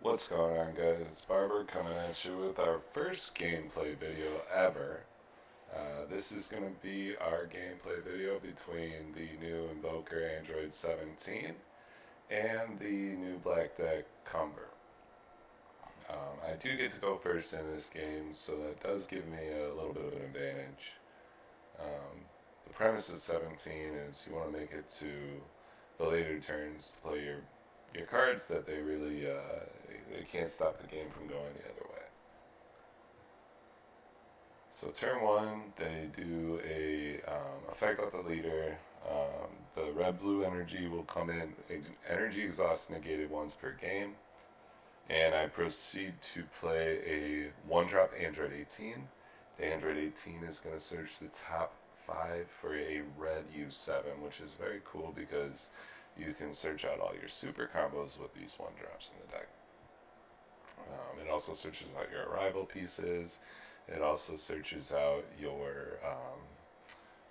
What's going on, guys? It's Barber coming at you with our first gameplay video ever. This is going to be our gameplay video between the new Invoker Android 17 and the new Black Deck Cumber. I do get to go first in this game, so that does give me a little bit of an advantage. The premise of 17 is you want to make it to the later turns to play your cards that they really they can't stop the game from going the other way. So turn one, they do a effect off the leader. The red blue energy will come in. Energy exhaust negated once per game, and I proceed to play a one drop Android 18. The Android 18 is going to search the top 5 for a red U7, which is very cool because you can search out all your super combos with these one drops in the deck. It also searches out your arrival pieces. It also searches out your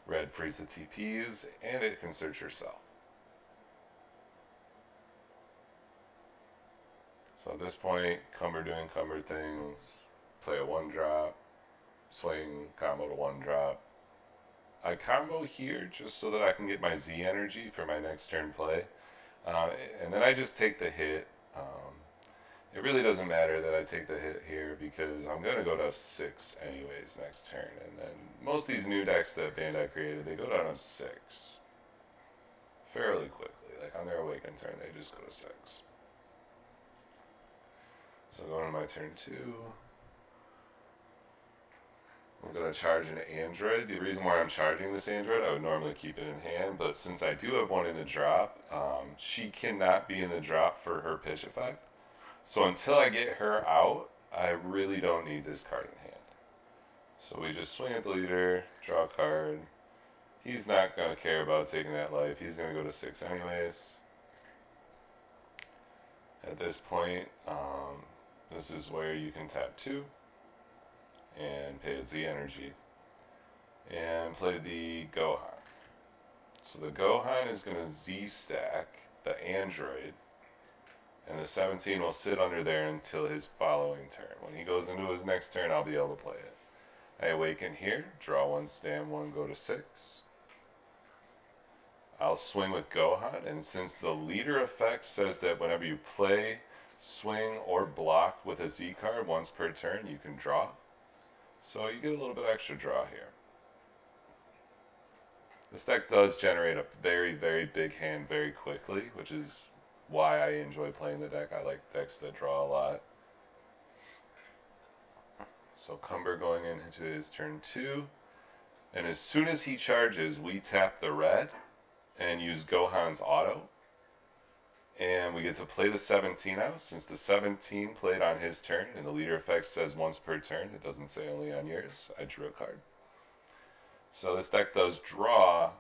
red Frieza TPs, and it can search yourself. So at this point, Cumber doing Cumber things, play a one drop, swing combo to one drop. I combo here just so that I can get my Z energy for my next turn play. And then I just take the hit. It really doesn't matter that I take the hit here because I'm going to go to 6 anyways next turn. And then most of these new decks that Bandai created, they go down to 6 fairly quickly. Like on their Awaken turn, they just go to 6. So going to my turn 2. I'm going to charge an Android. The reason why I'm charging this Android, I would normally keep it in hand, but since I do have one in the drop, she cannot be in the drop for her pitch effect. So until I get her out, I really don't need this card in hand. So we just swing at the leader, draw a card. He's not going to care about taking that life. He's going to go to 6 anyways. At this point, this is where you can tap 2 and pay a Z energy and play the Gohan. So the Gohan is going to Z stack the Android, and the 17 will sit under there until his following turn. When he goes into his next turn, I'll be able to play it. I awaken here, draw 1, stand 1, go to 6. I'll swing with Gohan, and since the leader effect says that whenever you play, swing, or block with a Z card once per turn, you can draw. So you get a little bit extra draw here. This deck does generate a very, very big hand very quickly, which is why I enjoy playing the deck. I like decks that draw a lot. So Cumber going into his turn 2. And as soon as he charges, we tap the red and use Gohan's auto. And we get to play the 17 out. Since the 17 played on his turn, and the leader effect says once per turn, it doesn't say only on yours, I drew a card. So this deck does draw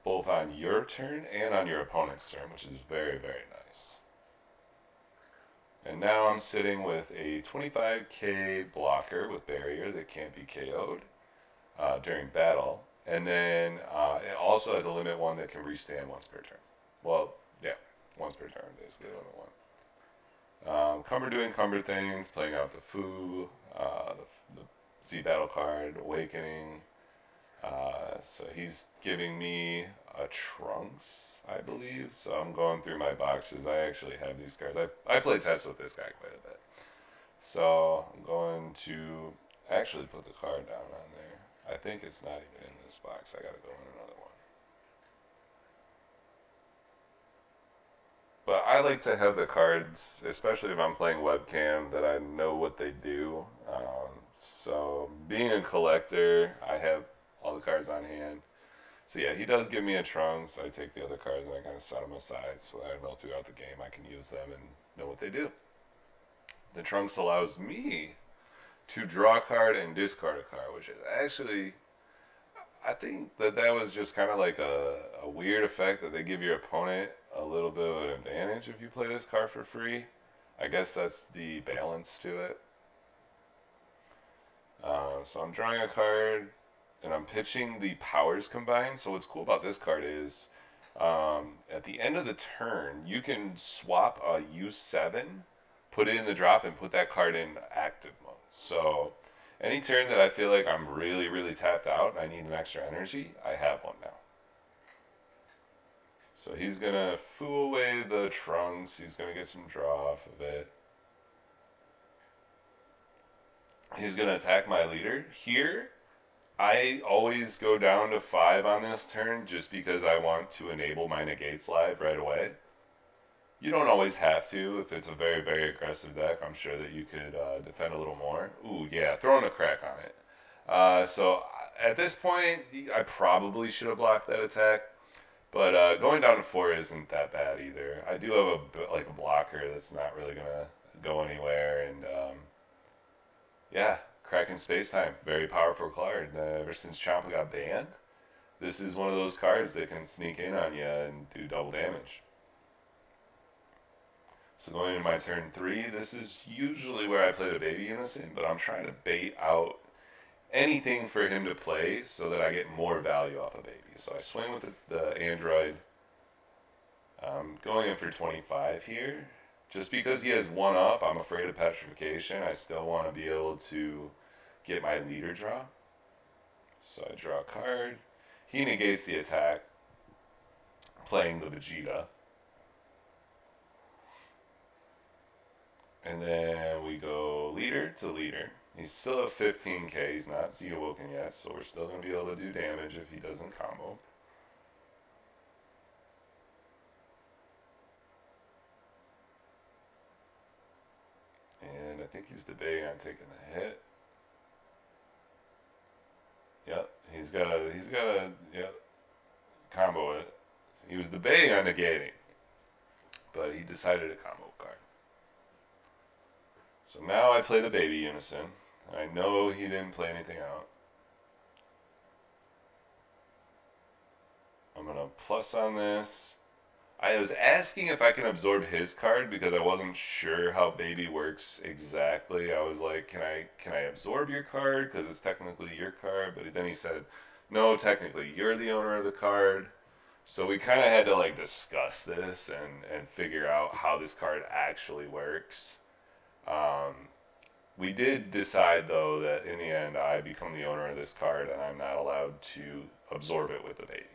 both on your turn and on your opponent's turn, which is very, very nice. And now I'm sitting with a 25k blocker with barrier that can't be KO'd during battle. And then it also has a limit 1 that can restand once per turn. Well, yeah, once per turn, basically, limit 1. Cumber doing Cumber things, playing out the Fu, the Z battle card, Awakening. So he's giving me a Trunks, I believe. So I'm going through my boxes. I actually have these cards. I play test with this guy quite a bit. So I'm going to actually put the card down on there. I think it's not even in this box. I gotta go in another one. But I like to have the cards, especially if I'm playing webcam, that I know what they do. So being a collector, I have all the cards on hand. So yeah, he does give me a Trunks. I take the other cards and I kind of set them aside so that I know throughout the game I can use them and know what they do. The Trunks allows me to draw a card and discard a card, which is actually, I think that was just kind of like a weird effect that they give your opponent a little bit of an advantage if you play this card for free. I guess that's the balance to it. So I'm drawing a card, and I'm pitching the powers combined. So what's cool about this card is at the end of the turn, you can swap a U7 put it in the drop and put that card in active mode. So any turn that I feel like I'm really, really tapped out and I need an extra energy, I have one now. So he's going to fool away the trunks. He's going to get some draw off of it. He's going to attack my leader. Here, I always go down to 5 on this turn just because I want to enable my negates live right away. You don't always have to. If it's a very, very aggressive deck, I'm sure that you could defend a little more. Ooh, yeah, throwing a crack on it. So at this point, I probably should have blocked that attack. But going down to 4 isn't that bad either. I do have a blocker that's not really going to go anywhere. And yeah, Kraken Space Time, very powerful card. Ever since Champa got banned, this is one of those cards that can sneak in on you and do double damage. So going into my turn 3, this is usually where I play the Baby Innocent, but I'm trying to bait out anything for him to play so that I get more value off of Baby. So I swing with the Android. Going in for 25 here. Just because he has 1 up, I'm afraid of Petrification. I still want to be able to get my leader draw. So I draw a card. He negates the attack, playing the Vegeta. And then we go leader to leader. He's still at 15k. He's not Z-Awoken yet, so we're still going to be able to do damage if he doesn't combo. And I think he's debating on taking the hit. Yep, he's got a combo it. He was debating on negating, but he decided to combo card. So now I play the Baby Unison. I know he didn't play anything out. I'm going to plus on this. I was asking if I can absorb his card because I wasn't sure how Baby works exactly. I was like, can I absorb your card because it's technically your card? But then he said, no, technically you're the owner of the card. So we kind of had to like discuss this and figure out how this card actually works. We did decide, though, that in the end I become the owner of this card and I'm not allowed to absorb it with the Baby.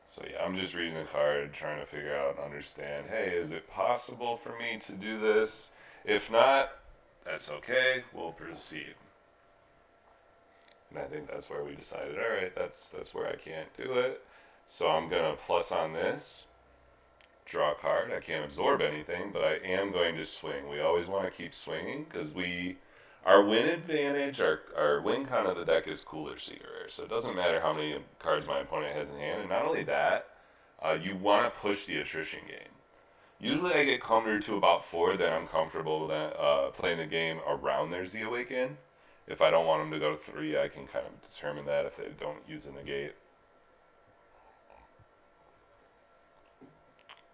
So yeah, I'm just reading the card, trying to figure out and understand, hey, is it possible for me to do this? If not, that's okay, we'll proceed. And I think that's where we decided, all right, that's where I can't do it. So I'm going to plus on this, draw a card. I can't absorb anything, but I am going to swing. We always want to keep swinging because our win advantage, our win con of the deck is Cooler Seeker. So it doesn't matter how many cards my opponent has in hand. And not only that, you want to push the attrition game. Usually I get cumbered to about 4, then I'm comfortable with playing the game around their Z-Awaken. If I don't want them to go to 3, I can kind of determine that if they don't use a negate.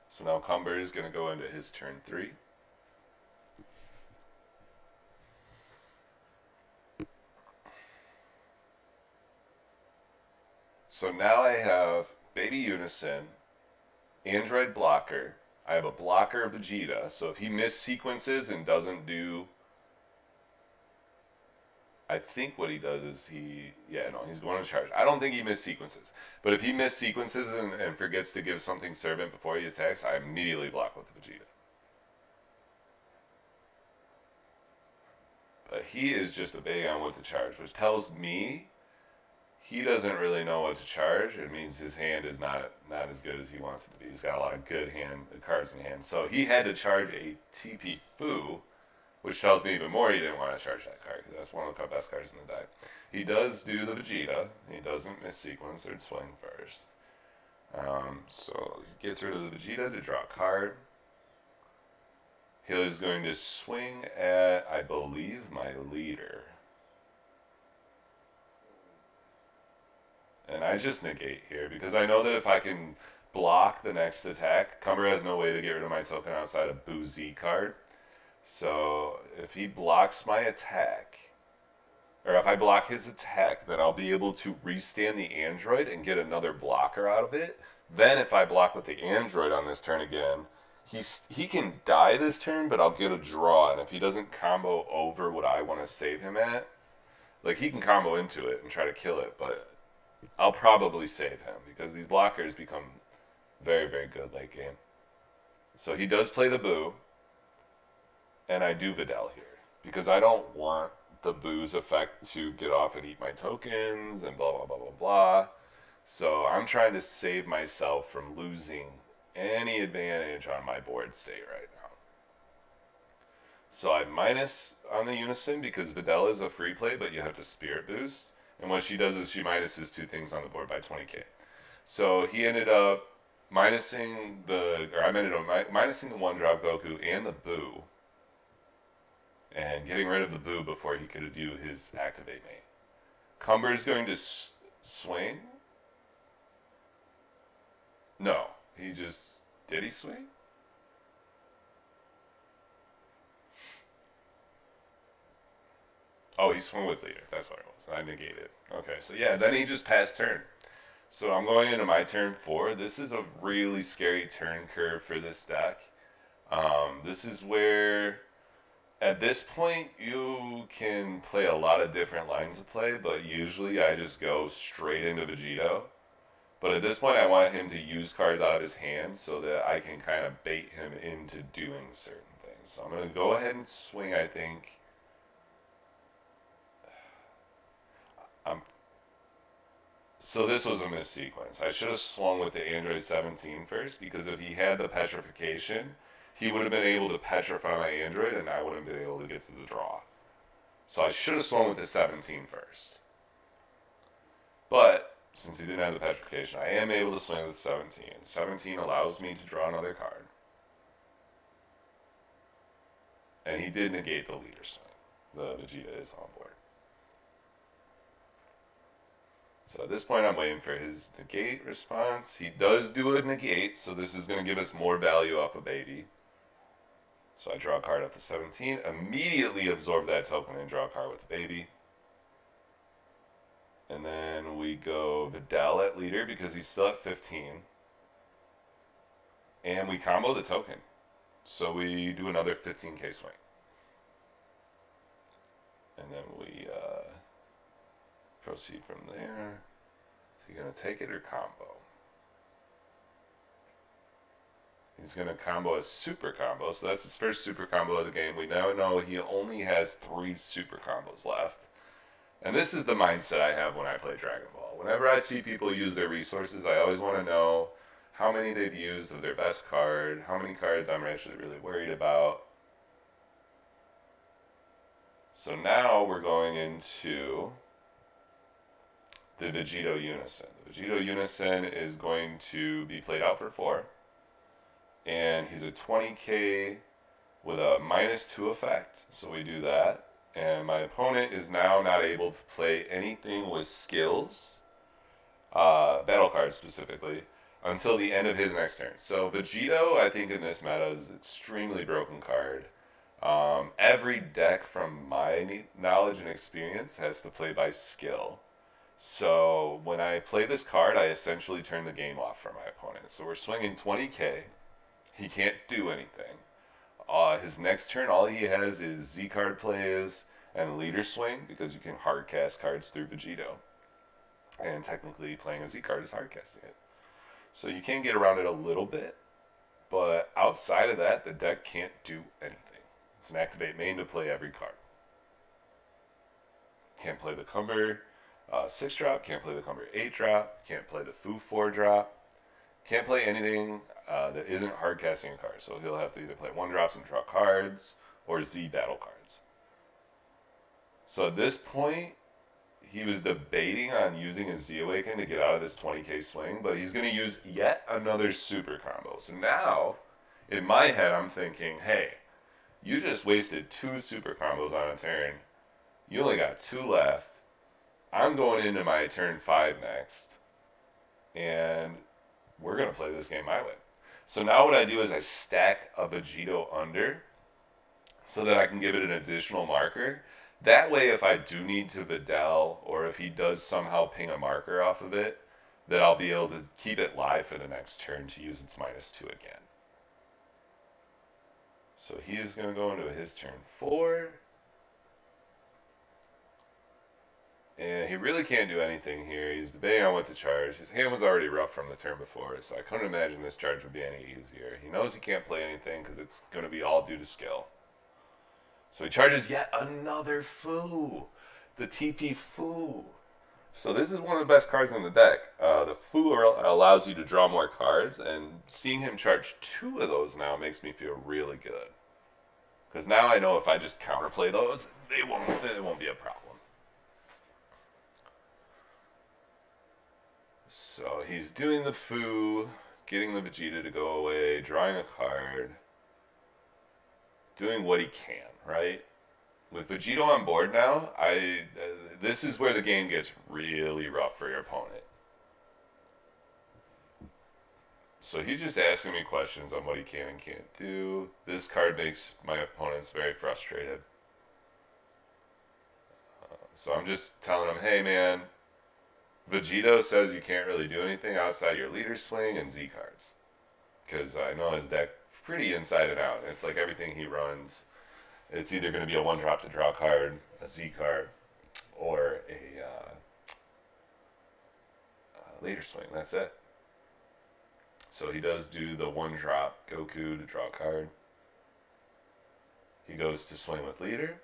So now Cumber is going to go into his turn 3. So now I have Baby Unison, Android Blocker. I have a blocker of Vegeta, so if he mis-sequences and doesn't do... I think what he does is he's going to charge. I don't think he mis-sequences. But if he mis-sequences and forgets to give something Servant before he attacks, I immediately block with Vegeta. But he is just a big on what to charge, which tells me he doesn't really know what to charge. It means his hand is not as good as he wants it to be. He's got a lot of good cards in hand. So he had to charge a TP Fu, which tells me even more he didn't want to charge that card because that's one of the best cards in the deck. He does do the Vegeta. He doesn't mis-sequence or swing first. So he gets rid of the Vegeta to draw a card. He is going to swing at, I believe, my leader. And I just negate here because I know that if I can block the next attack, Cumber has no way to get rid of my token outside of Boo Z card. So if he blocks my attack, or if I block his attack, then I'll be able to restand the android and get another blocker out of it. Then if I block with the android on this turn again, he can die this turn, but I'll get a draw. And if he doesn't combo over what I want to save him at, like he can combo into it and try to kill it, but I'll probably save him because these blockers become very, very good late game. So he does play the Boo, and I do Videl here because I don't want the Boo's effect to get off and eat my tokens and blah, blah, blah, blah, blah. So I'm trying to save myself from losing any advantage on my board state right now. So I minus on the Unison because Videl is a free play, but you have to Spirit Boost. And what she does is she minuses two things on the board by 20k. So he ended up minusing the, or I ended up minusing the one drop Goku and the Boo, and getting rid of the Boo before he could do his activate mate. Cumber is going to swing. No, he just did he swing? Oh, he swung with leader. That's what it was. I negated. Okay, so yeah, then he just passed turn. So I'm going into my turn 4. This is a really scary turn curve for this deck. This is where, at this point, you can play a lot of different lines of play, but usually I just go straight into Vegito. But at this point, I want him to use cards out of his hand so that I can kind of bait him into doing certain things. So I'm going to go ahead and swing, I think. So this was a missequence. I should have swung with the Android 17 first, because if he had the petrification, he would have been able to petrify my Android, and I wouldn't have been able to get to the draw. So I should have swung with the 17 first. But since he didn't have the petrification, I am able to swing with the 17. 17 allows me to draw another card. And he did negate the leader swing. The Vegeta is on board. So at this point, I'm waiting for his negate response. He does do a negate, so this is going to give us more value off of baby. So I draw a card off the 17, immediately absorb that token and draw a card with the baby. And then we go Videl at leader because he's still at 15. And we combo the token. So we do another 15k swing. And then we proceed from there. So you're going to take it or combo? He's going to combo a super combo. So that's his first super combo of the game. We now know he only has 3 super combos left. And this is the mindset I have when I play Dragon Ball. Whenever I see people use their resources, I always want to know how many they've used of their best card, how many cards I'm actually really worried about. So now we're going into the Vegito Unison. The Vegito Unison is going to be played out for 4. And he's a 20k with a -2 effect. So we do that. And my opponent is now not able to play anything with skills, battle cards specifically, until the end of his next turn. So Vegito, I think in this meta, is an extremely broken card. Every deck, from my knowledge and experience, has to play by skill. So when I play this card, I essentially turn the game off for my opponent. So we're swinging 20k. He can't do anything. His next turn, all he has is Z card plays and leader swing, because you can hard cast cards through Vegito. And technically, playing a Z card is hard casting it. So you can get around it a little bit, but outside of that, the deck can't do anything. It's an activate main to play every card. Can't play the Cumber 6-drop, can't play the Cumber 8-drop, can't play the Fu 4-drop, can't play anything that isn't hard casting a card. So he'll have to either play 1-drops and draw cards, or Z battle cards. So at this point, he was debating on using his Z Awaken to get out of this 20k swing, but he's going to use yet another super combo. So now, in my head, I'm thinking, hey, you just wasted 2 super combos on a turn. You only got 2 left. I'm going into my turn 5 next. And we're going to play this game my way. So now what I do is I stack a Vegito under so that I can give it an additional marker. That way, if I do need to Vidal, or if he does somehow ping a marker off of it, that I'll be able to keep it live for the next turn to use its -2 again. So he is going to go into his turn 4. And he really can't do anything here. He's debating on what to charge. His hand was already rough from the turn before, so I couldn't imagine this charge would be any easier. He knows he can't play anything because it's going to be all due to skill. So he charges yet another Foo. The TP Foo. So this is one of the best cards in the deck. The Foo allows you to draw more cards, and seeing him charge 2 of those now makes me feel really good. Because now I know if I just counterplay those, it won't be a problem. So he's doing the Foo, getting the Vegeta to go away, drawing a card, doing what he can, right? With Vegito on board now, this is where the game gets really rough for your opponent. So he's just asking me questions on what he can and can't do. This card makes my opponents very frustrated. So I'm just telling him, hey man, Vegito says you can't really do anything outside your leader swing and Z cards. Because I know his deck pretty inside and out. It's like everything he runs, it's either going to be a 1-drop to draw card, a Z card, or a leader swing. That's it. So he does do the 1-drop Goku to draw a card. He goes to swing with leader.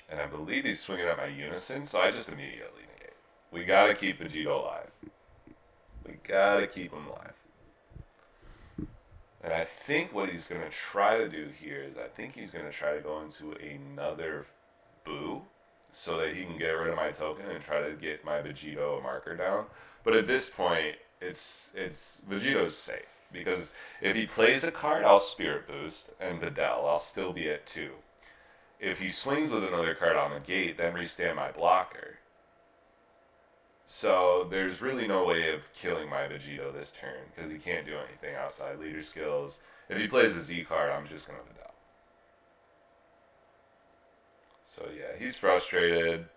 And I believe he's swinging at my Unison, so I just immediately negate. We gotta keep Vegito alive. We gotta keep him alive. And I think what he's gonna try to do here is I think he's gonna try to go into another Boo so that he can get rid of my token and try to get my Vegito marker down. But at this point, it's Vegito's safe. Because if he plays a card, I'll Spirit Boost, and Vidal, I'll still be at 2. If he swings with another card on the gate, then restand my blocker. So there's really no way of killing my Vegito this turn, because he can't do anything outside leader skills. If he plays a Z card, I'm just going to Vidal. So yeah, he's frustrated.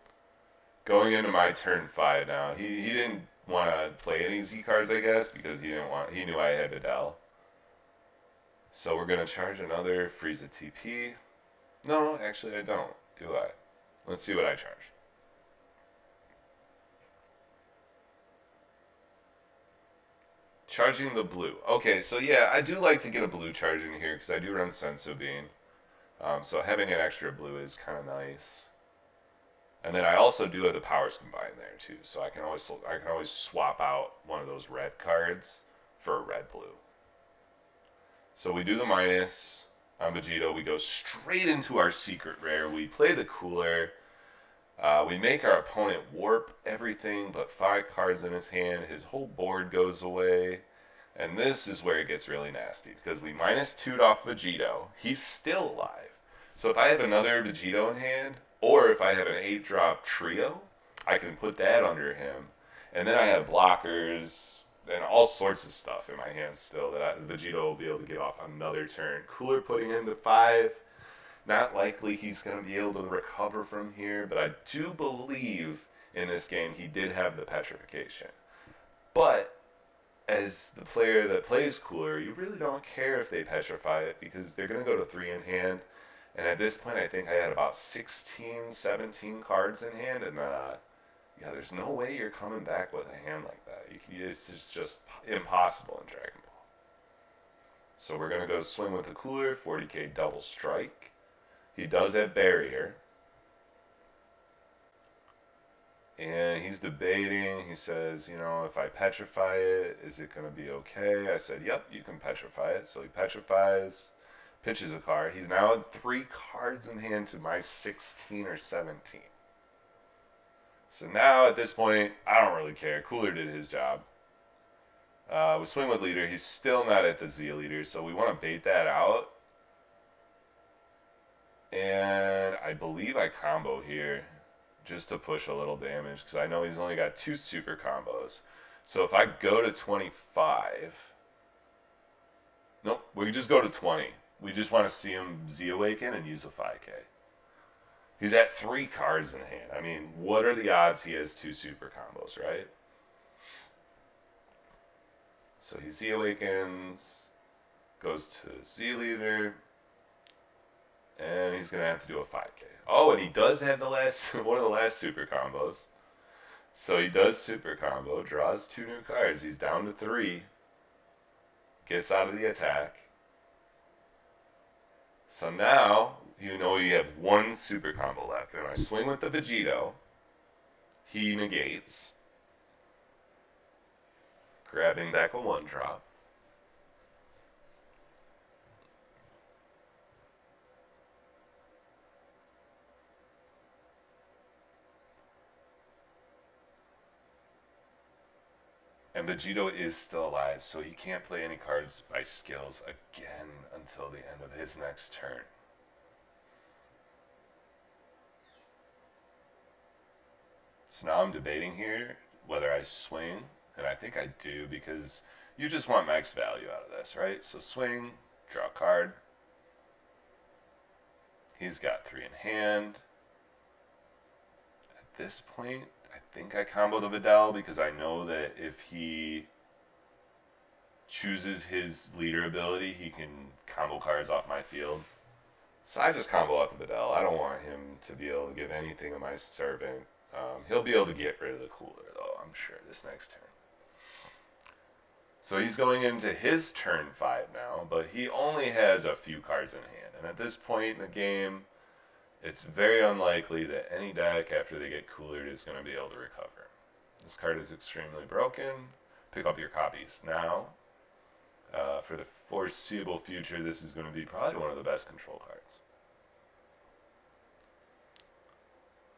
Going into my turn 5 now, he didn't want to play any Z cards, I guess, because he knew I had Vidal. So we're going to charge another Frieza TP. No, actually I don't, do I? Let's see what I charge. Charging the blue. Okay, so yeah, I do like to get a blue charge in here because I do run Sensu Bean. So having an extra blue is kind of nice. And then I also do have the powers combined there too, so I can always swap out one of those red cards for a red-blue. So we do the minus on Vegito. We go straight into our secret rare. We play the cooler. We make our opponent warp everything but 5 cards in his hand. His whole board goes away. And this is where it gets really nasty because we -2'd off Vegito. He's still alive. So if I have another Vegito in hand, or if I have an 8-drop trio, I can put that under him. And then I have blockers and all sorts of stuff in my hand still that Vegito will be able to get off another turn. Cooler putting him to 5. Not likely he's going to be able to recover from here, but I do believe in this game he did have the petrification. But as the player that plays Cooler, you really don't care if they petrify it because they're going to go to 3 in hand. And at this point, I think I had about 16, 17 cards in hand, and yeah, there's no way you're coming back with a hand like that. It's just impossible in Dragon Ball. So we're going to go swing with the Cooler, 40k double strike. He does have barrier. And he's debating. He says, you know, if I petrify it, is it going to be okay? I said, yep, you can petrify it. So he petrifies, pitches a card. He's now at 3 cards in hand to my 16 or 17. So now at this point, I don't really care. Cooler did his job. We swing with leader. He's still not at the Z leader, so we want to bait that out. And I believe I combo here just to push a little damage because I know he's only got 2 super combos. So if I go to 25... Nope, we can just go to 20. We just want to see him Z Awaken and use a 5K. He's at 3 cards in hand. I mean, what are the odds he has 2 super combos, right? So he Z Awakens, goes to Z Leader, and he's going to have to do a 5K. Oh, and he does have the last one of the last super combos. So he does super combo, draws 2 new cards. He's down to 3, gets out of the attack. So now, you know you have 1 super combo left. And I swing with the Vegito. He negates. Grabbing back a 1-drop. And Vegito is still alive, so he can't play any cards by skills again until the end of his next turn. So now I'm debating here whether I swing, and I think I do because you just want max value out of this, right? So swing, draw a card. He's got 3 in hand. At this point, I think I combo the Vidal because I know that if he chooses his leader ability, he can combo cards off my field. So I just combo out the Vidal. I don't want him to be able to give anything to my servant. He'll be able to get rid of the cooler, though, I'm sure, this next turn. So he's going into his turn 5 now, but he only has a few cards in hand. And at this point in the game, it's very unlikely that any deck, after they get coolered, is going to be able to recover. This card is extremely broken. Pick up your copies now. For the foreseeable future, this is going to be probably one of the best control cards.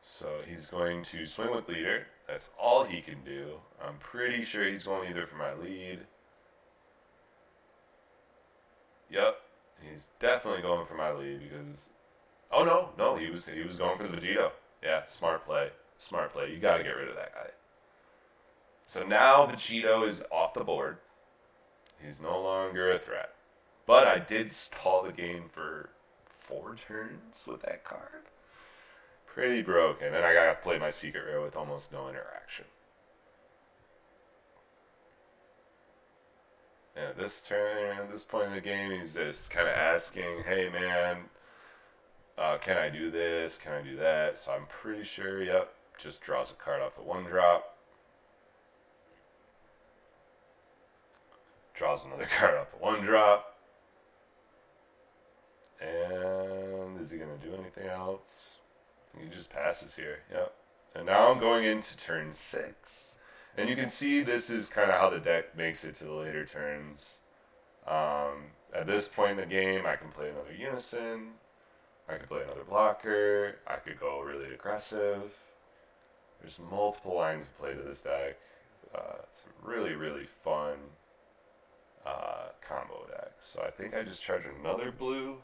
So he's going to swing with leader. That's all he can do. I'm pretty sure he's going either for my lead. Yep, he's definitely going for my lead because... Oh, no, he was going for the Vegito. Yeah, smart play. Smart play. You got to get rid of that guy. So now Vegito is off the board. He's no longer a threat. But I did stall the game for 4 turns with that card. Pretty broken. And I got to play my secret rare with almost no interaction. And at this turn, at this point in the game, he's just kind of asking, hey, man, can I do this? Can I do that? So I'm pretty sure, yep, just draws a card off the 1-drop. Draws another card off the 1-drop. And is he going to do anything else? I think he just passes here, yep. And now I'm going into turn 6. And you can see this is kind of how the deck makes it to the later turns. At this point in the game, I can play another Unison. I could play another blocker. I could go really aggressive. There's multiple lines of play to this deck. It's a really, really fun combo deck. So I think I just charge another blue.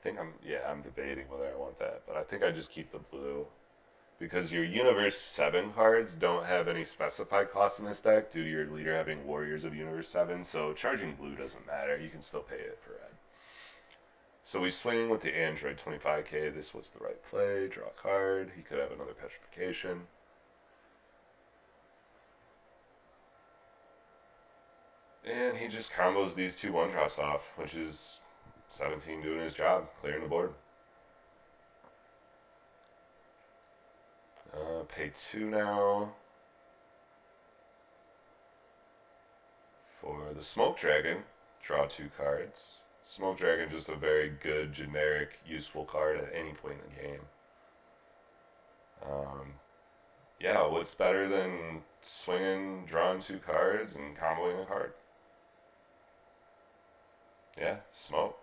I'm debating whether I want that, but I think I just keep the blue. Because your Universe 7 cards don't have any specified costs in this deck due to your leader having Warriors of Universe 7, so charging blue doesn't matter. You can still pay it for red. So we swing with the Android 25k. This was the right play. Draw a card. He could have another Petrification. And he just combos these 2 1-drops off, which is 17 doing his job, clearing the board. Pay 2 now for the Smoke Dragon. Draw 2 cards. Smoke Dragon, just a very good, generic, useful card at any point in the game. Yeah, what's better than swinging, drawing 2 cards, and comboing a card? Yeah, Smoke.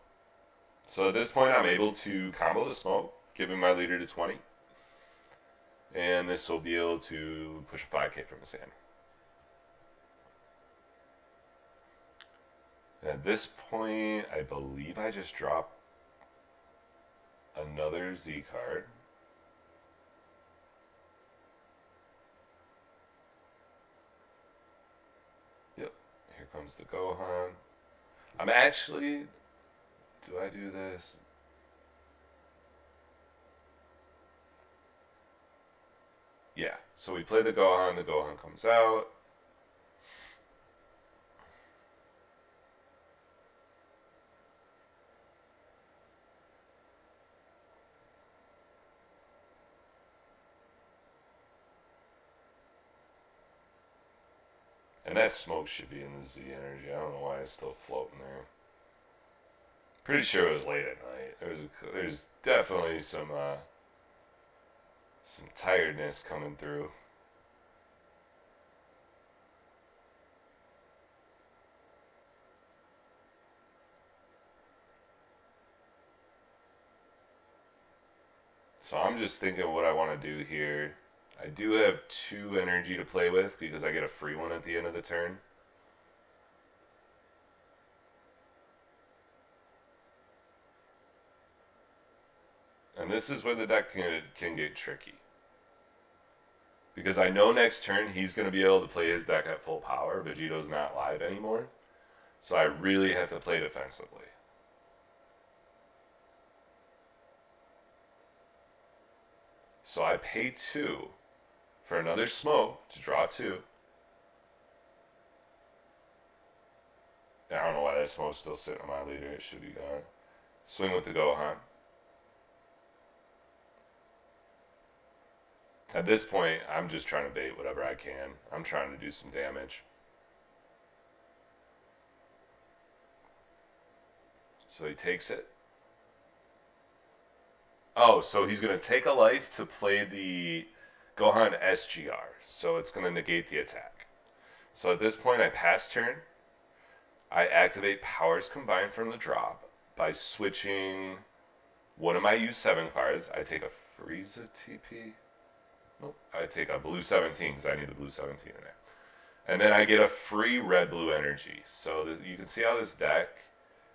So at this point, I'm able to combo the Smoke, giving my leader to 20. And this will be able to push a 5k from his hand. At this point, I believe I just drop another Z card. Yep, here comes the Gohan. I'm actually Do I do this? Yeah. So we play the Gohan. The Gohan comes out. And that smoke should be in the Z energy. I don't know why it's still floating there. Pretty sure it was late at night. There's definitely some tiredness coming through. So I'm just thinking what I want to do here. I do have 2 energy to play with because I get a free one at the end of the turn. And this is where the deck can get tricky. Because I know next turn he's going to be able to play his deck at full power. Vegeto's not live anymore. So I really have to play defensively. So I pay 2 for another smoke to draw 2. I don't know why that smoke's still sitting on my leader. It should be gone. Swing with the Gohan. At this point, I'm just trying to bait whatever I can. I'm trying to do some damage. So he takes it. Oh, so he's going to take a life to play the Gohan SGR. So it's going to negate the attack. So at this point, I pass turn. I activate Powers Combined from the drop by switching one of my U7 cards. I take a Frieza TP. Nope. I take a blue 17 because I need the blue 17 in there. And then I get a free red-blue energy. So you can see how this deck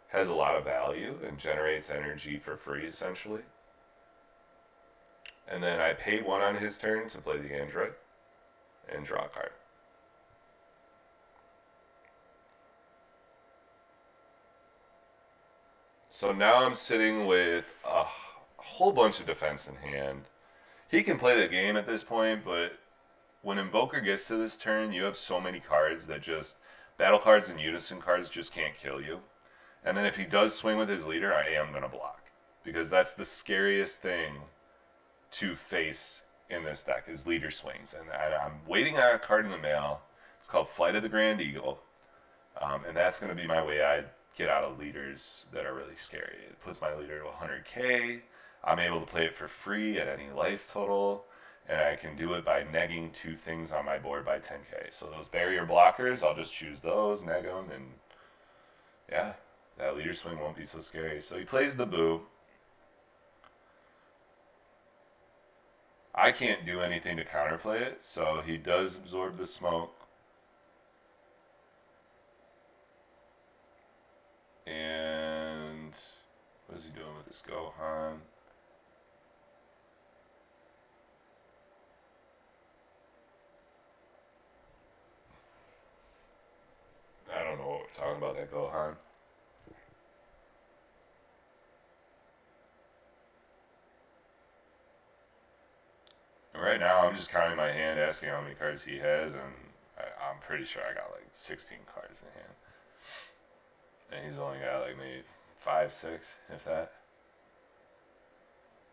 has a lot of value and generates energy for free, essentially. And then I pay 1 on his turn to play the Android and draw a card. So now I'm sitting with a whole bunch of defense in hand. He can play the game at this point, but when Invoker gets to this turn, you have so many cards that just battle cards and unison cards just can't kill you. And then if he does swing with his leader, I am going to block. Because that's the scariest thing to face in this deck is leader swings. And I'm waiting on a card in the mail. It's called Flight of the Grand Eagle. And that's going to be my way I get out of leaders that are really scary. It puts my leader to 100k. I'm able to play it for free at any life total. And I can do it by negging 2 things on my board by 10k. So those barrier blockers, I'll just choose those, neg them, and yeah, that leader swing won't be so scary. So he plays the Boo. I can't do anything to counterplay it, so he does absorb the smoke. And what is he doing with this Gohan? I don't know what we're talking about, that Gohan. And right now, I'm just counting my hand, asking how many cards he has, and I'm pretty sure I got like 16 cards in hand. And he's only got like maybe 5, 6, if that.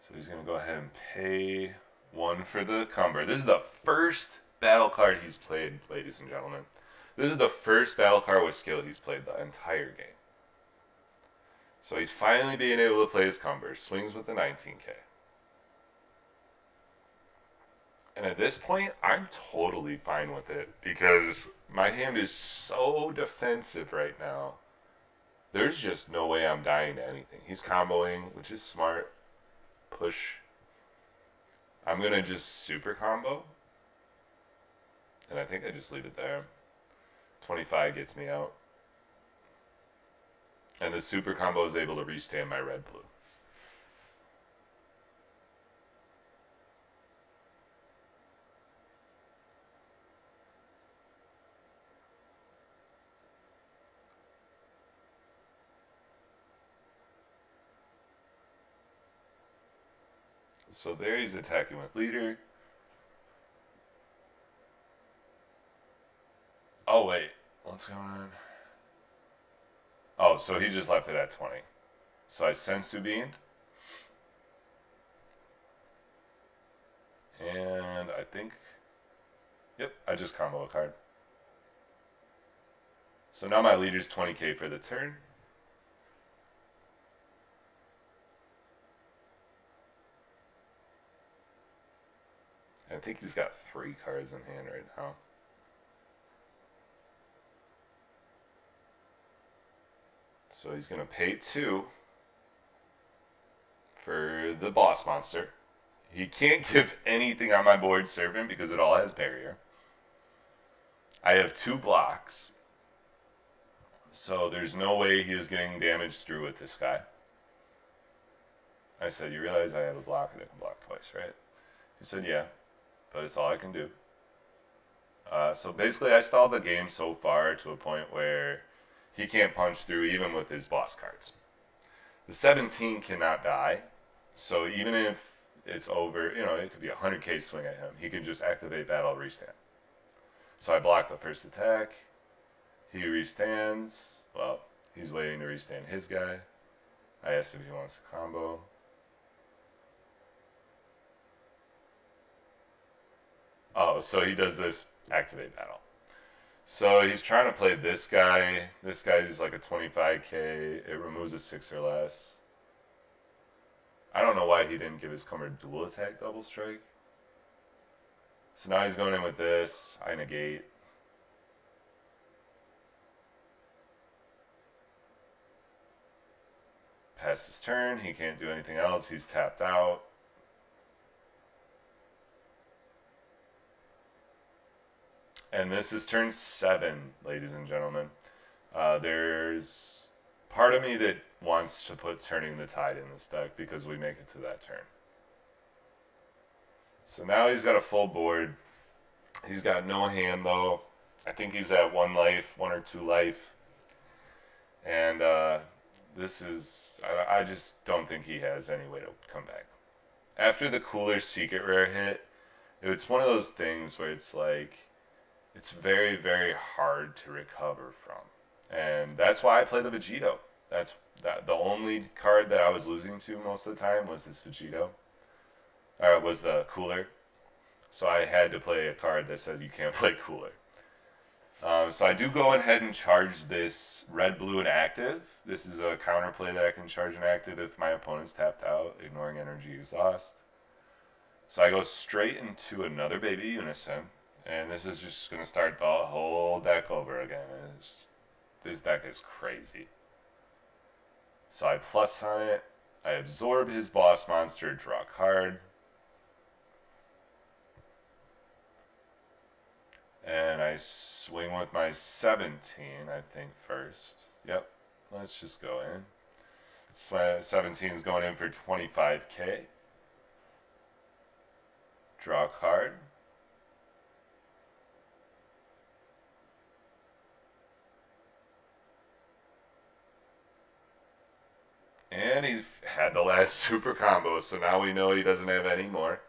So he's going to go ahead and pay 1 for the Cumber. This is the first battle card he's played, ladies and gentlemen. This is the first battle card with skill he's played the entire game. So he's finally being able to play his Cumber. Swings with the 19k. And at this point, I'm totally fine with it because my hand is so defensive right now. There's just no way I'm dying to anything. He's comboing, which is smart. Push. I'm going to just super combo. And I think I just leave it there. 25 gets me out. And the super combo is able to restand my red-blue. So there he's attacking with leader. Oh, wait. What's going on? Oh, so he just left it at 20. So I sensu beamed. And I think, yep, I just combo a card. So now my leader's 20k for the turn. I think he's got 3 cards in hand right now. So he's going to pay 2 for the boss monster. He can't give anything on my board servant because it all has barrier. I have 2 blocks. So there's no way he is getting damage through with this guy. I said, you realize I have a blocker that can block twice, right? He said, yeah, but it's all I can do. So basically I stalled the game so far to a point where he can't punch through even with his boss cards. The 17 cannot die. So even if it's over, it could be a 100k swing at him. He can just activate battle restand. So I block the first attack. He restands. Well, he's waiting to restand his guy. I asked if he wants a combo. Oh, so he does this activate battle. So he's trying to play this guy. This guy is like a 25k. It removes a 6 or less. I don't know why he didn't give his Cumber dual attack double strike. So now he's going in with this. I negate. Past his turn. He can't do anything else. He's tapped out. And this is turn 7, ladies and gentlemen. There's part of me that wants to put Turning the Tide in this deck because we make it to that turn. So now he's got a full board. He's got no hand, though. I think he's at 1 life, 1 or 2 life. And this is... I just don't think he has any way to come back. After the Cooler Secret Rare hit, it's one of those things where it's like... It's very, very hard to recover from. And that's why I play the Vegito. That's the only card that I was losing to most of the time was this Vegito. Or was the Cooler. So I had to play a card that said you can't play Cooler. So I do go ahead and charge this red, blue, and active. This is a counterplay that I can charge an active if my opponent's tapped out, ignoring energy exhaust. So I go straight into another Baby Unison. And this is just going to start the whole deck over again. This deck is crazy. So I plus on it. I absorb his boss monster, draw a card. And I swing with my 17, I think, first. Yep, let's just go in. 17 is going in for 25k. Draw a card. And he had the last super combo, so now we know he doesn't have any more.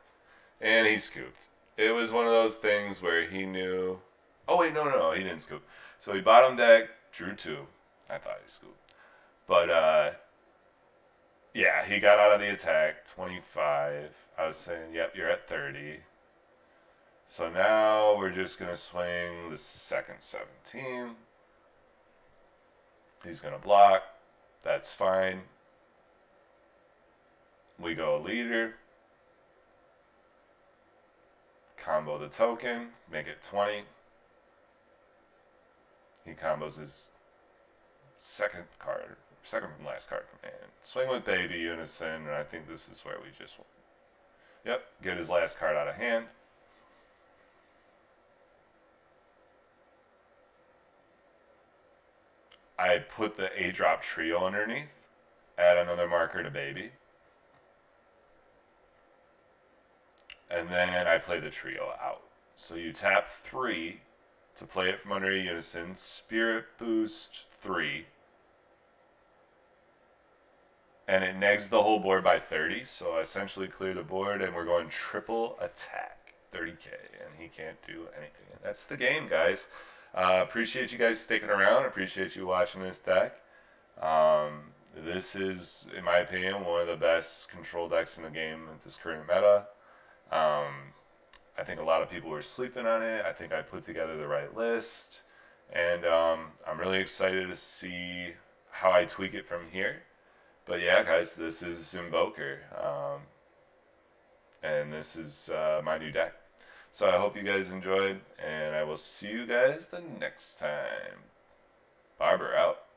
And he scooped. It was one of those things where he knew... Oh, wait, no, he didn't scoop. So he bottom deck, drew 2. I thought he scooped. But, yeah, he got out of the attack, 25. I was saying, yep, you're at 30. So now we're just going to swing the second 17. He's going to block. That's fine. We go leader. Combo the token. Make it 20. He combos his second from last card from hand. Swing with Baby Unison, and I think this is where we just... Yep, get his last card out of hand. I put the A-drop trio underneath. Add another marker to Baby. And then I play the trio out. So you tap 3 to play it from under a Unison. Spirit Boost 3. and it negs the whole board by 30. So I essentially clear the board, and we're going triple attack, 30k, and he can't do anything. And that's the game, guys. Appreciate you guys sticking around. Appreciate you watching this deck. This is, in my opinion, one of the best control decks in the game at this current meta. I think a lot of people were sleeping on it. I think I put together the right list. And I'm really excited to see how I tweak it from here. But yeah, guys, this is Invoker. And this is my new deck. So I hope you guys enjoyed, and I will see you guys the next time. Barber out.